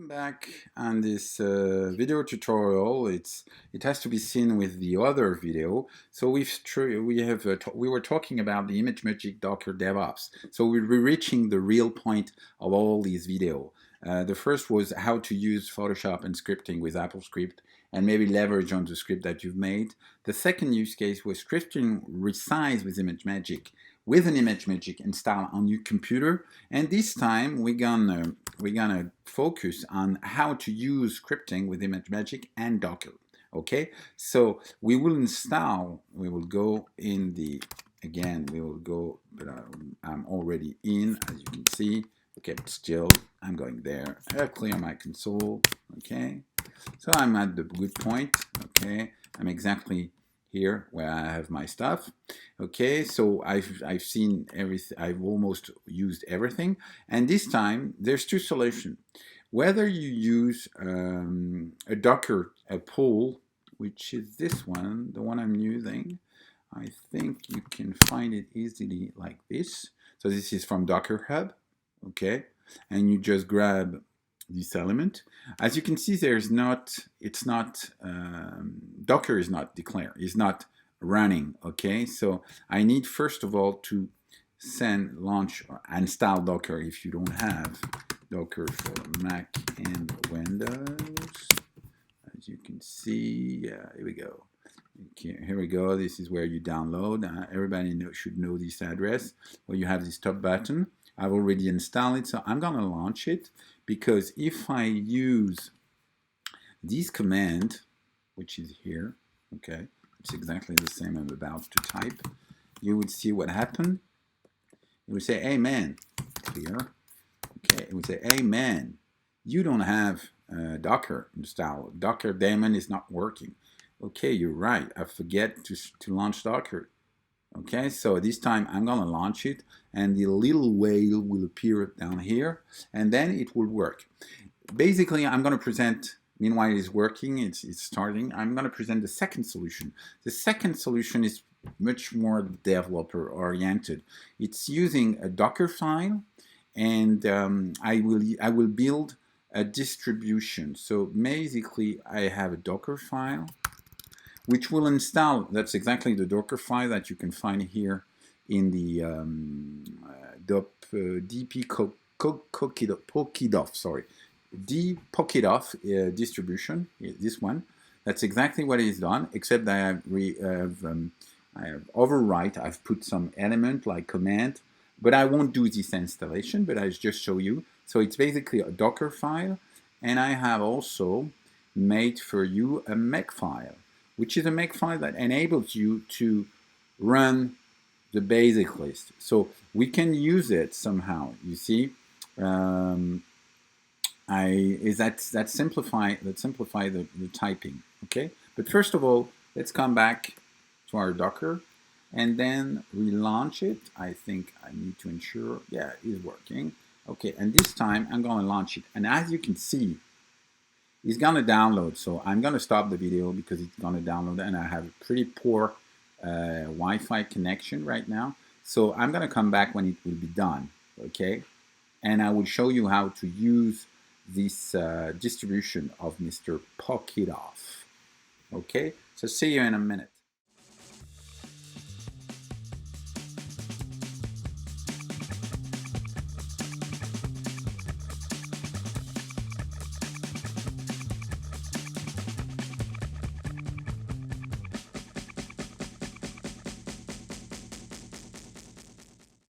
Welcome back on this video tutorial. It has to be seen with the other video. So we were talking about the Imagemagick Docker DevOps. So we're reaching the real point of all these videos. The first was how to use Photoshop and scripting with Apple Script and maybe leverage on the script that you've made. The second use case was scripting resize with Imagemagick with an Imagemagick installed on your computer. And this time we're gonna focus on how to use scripting with Imagemagick and Docker. Okay, so we will go in the, but I'm already in, as you can see. Okay, but still, I'm going there. I'll clear my console. Okay, so I'm at the good point. Okay, I'm exactly here where I have my stuff. Okay, so I've seen everything. I've almost used everything, and this time there's two solutions. Whether you use a Docker pool, which is this one, the one I'm using, I think you can find it easily like this. So this is from Docker Hub. Okay, and you just grab this element. As you can see, Docker is not declared, is not running. Okay, so I need first of all to launch or install Docker if you don't have Docker for Mac and Windows. As you can see, here we go. Okay, here we go. This is where you download. Everybody should know this address where you have this top button. I've already installed it, so I'm going to launch it, because if I use this command, which is here, okay, it's exactly the same I'm about to type, you would see what happened. It would say, hey man, clear. Okay, it would say, hey man, you don't have Docker installed. Docker daemon is not working. Okay, you're right. I forget to launch Docker. Okay, so this time I'm going to launch it, and the little whale will appear down here, and then it will work. Basically, I'm going to present, meanwhile it's working, it's starting, I'm going to present the second solution. The second solution is much more developer oriented. It's using a Docker file, and I will build a distribution. So basically, I have a Docker file which will install. That's exactly the Docker file that you can find here in the dpockedoff distribution. This one. That's exactly what is done, except I have overwrite. I've put some element like command, but I won't do this installation. But I just show you. So it's basically a Docker file, and I have also made for you a Makefile, which is a Makefile that enables you to run the basic list. So we can use it somehow. You see, that simplify the typing. Okay, but first of all, let's come back to our Docker, and then relaunch it. I think I need to ensure, yeah, it is working. Okay, and this time I'm going to launch it, and as you can see, it's going to download. So I'm going to stop the video because it's going to download, and I have a pretty poor Wi-Fi connection right now. So I'm going to come back when it will be done, okay? And I will show you how to use this distribution of Mr. Pockedoff. Okay, so see you in a minute.